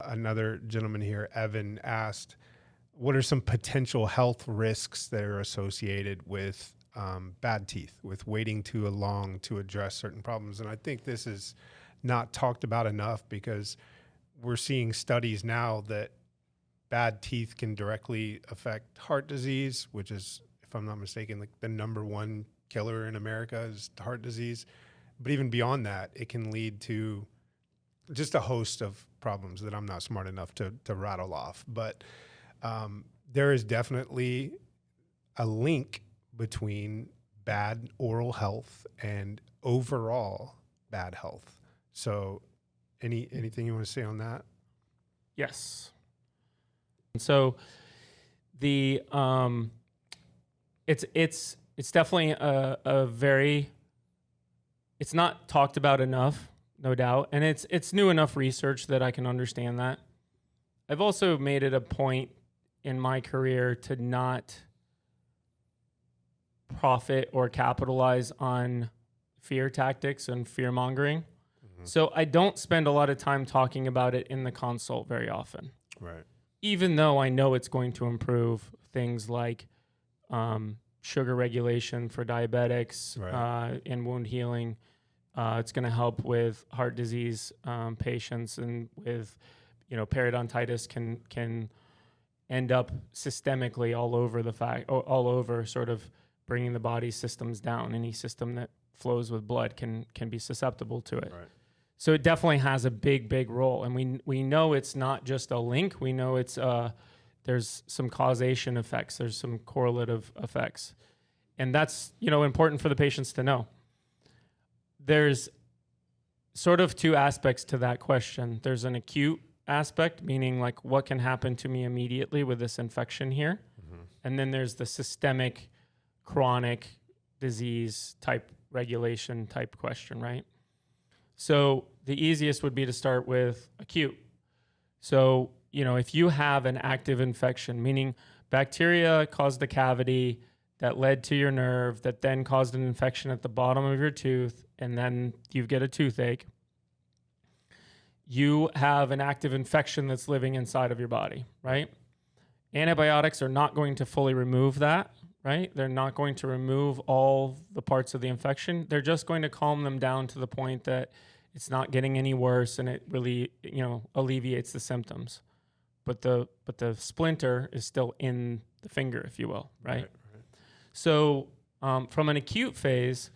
another gentleman here, Evan, asked, what are some potential health risks that are associated with bad teeth, with waiting too long to address certain problems? And I think this is not talked about enough, because we're seeing studies now that bad teeth can directly affect heart disease, which is, if I'm not mistaken, like the #1 killer in America is heart disease. But even beyond that, it can lead to just a host of problems that I'm not smart enough to rattle off. But there is definitely a link between bad oral health and overall bad health. So anything you want to say on that? Yes. So the it's definitely a very, it's not talked about enough, no doubt, and it's new enough research that I can understand that. I've also made it a point in my career to not profit or capitalize on fear tactics and fear mongering. Mm-hmm. So I don't spend a lot of time talking about it in the consult very often. Right. Even though I know it's going to improve things like sugar regulation for diabetics, right, and wound healing. It's going to help with heart disease patients, and with, periodontitis can end up systemically all over, sort of bringing the body's systems down. Any system that flows with blood can be susceptible to it. Right. So it definitely has a big role. And we know it's not just a link. We know it's there's some causation effects. There's some correlative effects. And that's, important for the patients to know. There's sort of two aspects to that question. There's an acute aspect, meaning like what can happen to me immediately with this infection here. Mm-hmm. And then there's the systemic, chronic disease type regulation type question, right? So the easiest would be to start with acute. So, if you have an active infection, meaning bacteria caused a cavity that led to your nerve, that then caused an infection at the bottom of your tooth, and then you get a toothache, you have an active infection that's living inside of your body, right? Antibiotics are not going to fully remove that, right? They're not going to remove all the parts of the infection. They're just going to calm them down to the point that it's not getting any worse, and it really, alleviates the symptoms. But the splinter is still in the finger, if you will, right? So from an acute phase,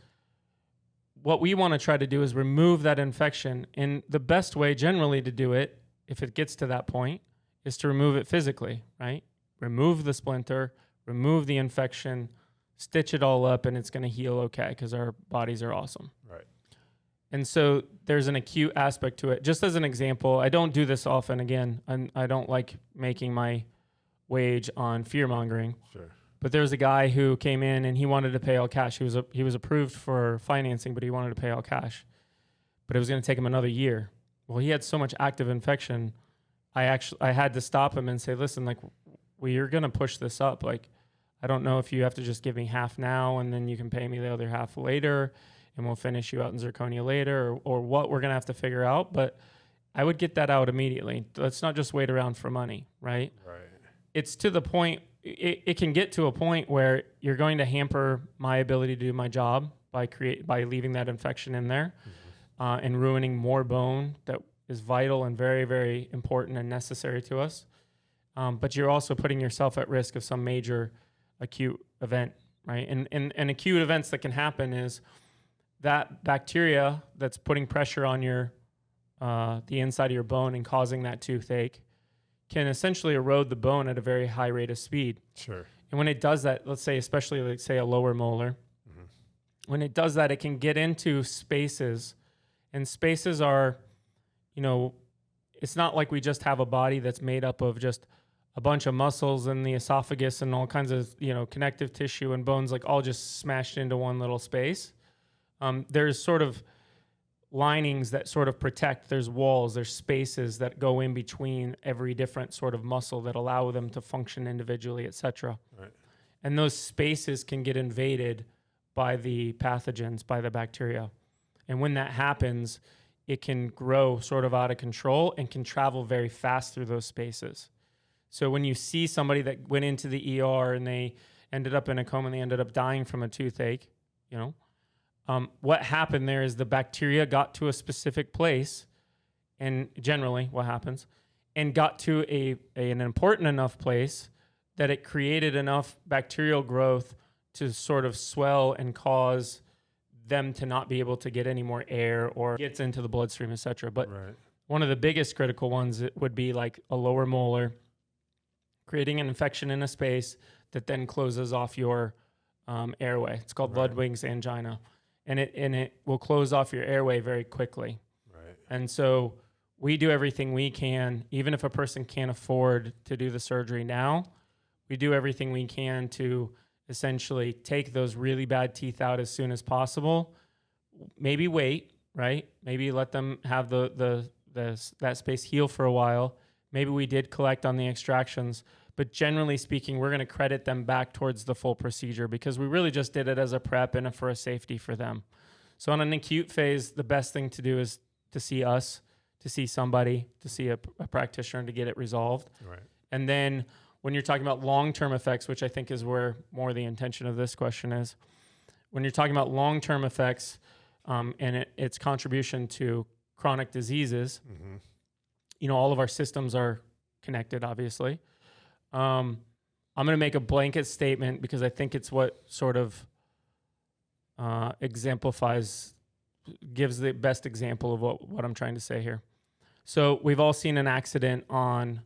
what we want to try to do is remove that infection. And the best way generally to do it, if it gets to that point, is to remove it physically, right? Remove the splinter, remove the infection, stitch it all up, and it's going to heal okay, because our bodies are awesome. Right. And so there's an acute aspect to it. Just as an example, I don't do this often, again, and I don't like making my wage on fear mongering. Sure. But there's a guy who came in and he wanted to pay all cash. He was approved for financing, but he wanted to pay all cash. But it was going to take him another year. Well, he had so much active infection, I had to stop him and say, listen, like, we're going to push this up. Like, I don't know if you have to just give me half now and then you can pay me the other half later, and we'll finish you out in zirconia later, or what we're going to have to figure out. But I would get that out immediately. Let's not just wait around for money, right? Right. It's to the point, it can get to a point where you're going to hamper my ability to do my job by leaving that infection in there, mm-hmm, and ruining more bone that is vital and very, very important and necessary to us. But you're also putting yourself at risk of some major acute event, right? And acute events that can happen is that bacteria that's putting pressure on the inside of your bone and causing that toothache can essentially erode the bone at a very high rate of speed. Sure. And when it does that, let's say, especially like say a lower molar, mm-hmm, when it does that, it can get into spaces, and spaces are, it's not like we just have a body that's made up of just a bunch of muscles and the esophagus and all kinds of, connective tissue and bones, like all just smashed into one little space. There's sort of linings that sort of protect. There's walls, there's spaces that go in between every different sort of muscle that allow them to function individually, etc. Right. And those spaces can get invaded by the pathogens, by the bacteria. And when that happens, it can grow sort of out of control and can travel very fast through those spaces. So when you see somebody that went into the ER and they ended up in a coma and they ended up dying from a toothache, what happened there is the bacteria got to a specific place, and generally what happens, and got to an important enough place that it created enough bacterial growth to sort of swell and cause them to not be able to get any more air or gets into the bloodstream, etc. But one of the biggest critical ones would be like a lower molar, creating an infection in a space that then closes off your airway. It's called Ludwig's angina, and it will close off your airway very quickly. Right. And so we do everything we can, even if a person can't afford to do the surgery now, we do everything we can to essentially take those really bad teeth out as soon as possible. Maybe wait, right? Maybe let them have that space heal for a while. Maybe we did collect on the extractions, but generally speaking, we're going to credit them back towards the full procedure because we really just did it as a prep and for a safety for them. So on an acute phase, the best thing to do is to see us, to see somebody, to see a practitioner to get it resolved. Right. And then when you're talking about long-term effects, which I think is where more the intention of this question is, when you're talking about long-term effects and its contribution to chronic diseases, all of our systems are connected, obviously. I'm going to make a blanket statement because I think it's what sort of gives the best example of what I'm trying to say here. So we've all seen an accident on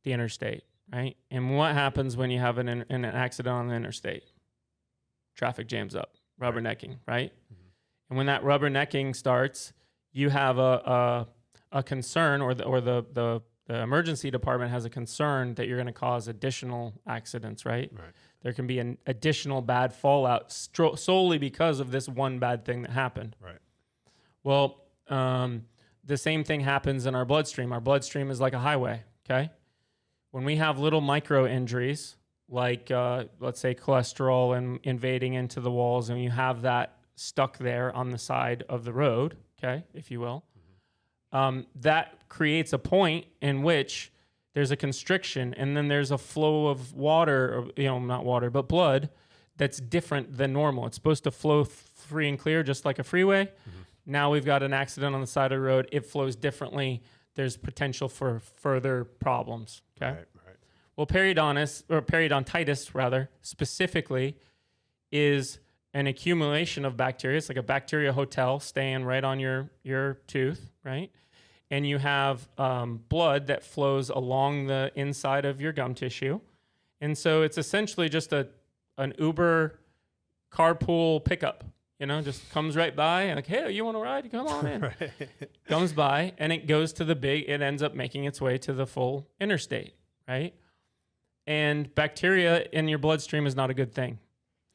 the interstate, right? And what happens when you have an accident on the interstate? Traffic jams up, rubbernecking, right? And when that rubbernecking starts, you have a concern, or the emergency department has a concern that you're going to cause additional accidents, right? There can be an additional bad fallout solely because of this one bad thing that happened. Right. Well, the same thing happens in our bloodstream. Our bloodstream is like a highway, okay? When we have little micro injuries, like let's say cholesterol and invading into the walls, and you have that stuck there on the side of the road, okay, if you will, that creates a point in which there's a constriction, and then there's a flow of water, or, not water, but blood that's different than normal. It's supposed to flow free and clear, just like a freeway. Now we've got an accident on the side of the road. It flows differently. There's potential for further problems. Okay. Right. Well, periodontitis, rather, specifically, is an accumulation of bacteria. It's like a bacteria hotel staying right on your tooth, right? And you have blood that flows along the inside of your gum tissue. And so it's essentially just an Uber carpool pickup, just comes right by and like, hey, you want to ride? Come on in. Right. Comes by and it goes to it ends up making its way to the full interstate, right? And bacteria in your bloodstream is not a good thing.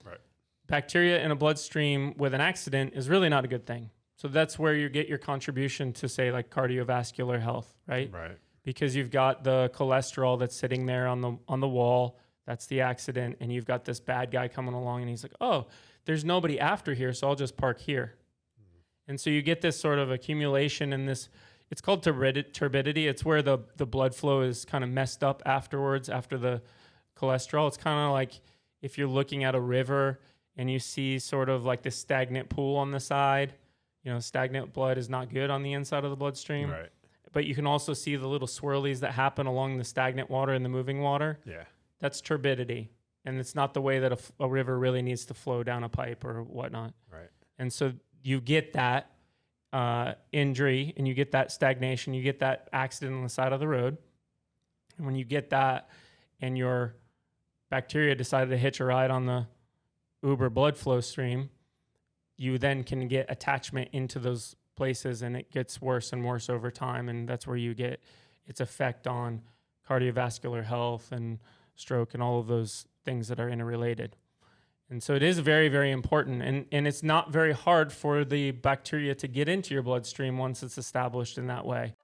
Right. Bacteria in a bloodstream with an accident is really not a good thing. So that's where you get your contribution to, say, like cardiovascular health, right? Right. Because you've got the cholesterol that's sitting there on the wall. That's the accident. And you've got this bad guy coming along and he's like, oh, there's nobody after here, so I'll just park here. And so you get this sort of accumulation in this, it's called turbidity. It's where the blood flow is kind of messed up afterwards, after the cholesterol. It's kind of like if you're looking at a river and you see sort of like this stagnant pool on the side. Stagnant blood is not good on the inside of the bloodstream. Right. But you can also see the little swirlies that happen along the stagnant water and the moving water. Yeah. That's turbidity. And it's not the way that a river really needs to flow down a pipe or whatnot. Right. And so you get that injury and you get that stagnation, you get that accident on the side of the road. And when you get that and your bacteria decided to hitch a ride on the Uber blood flow stream, you then can get attachment into those places and it gets worse and worse over time. And that's where you get its effect on cardiovascular health and stroke and all of those things that are interrelated. And so it is very, very important. And it's not very hard for the bacteria to get into your bloodstream once it's established in that way.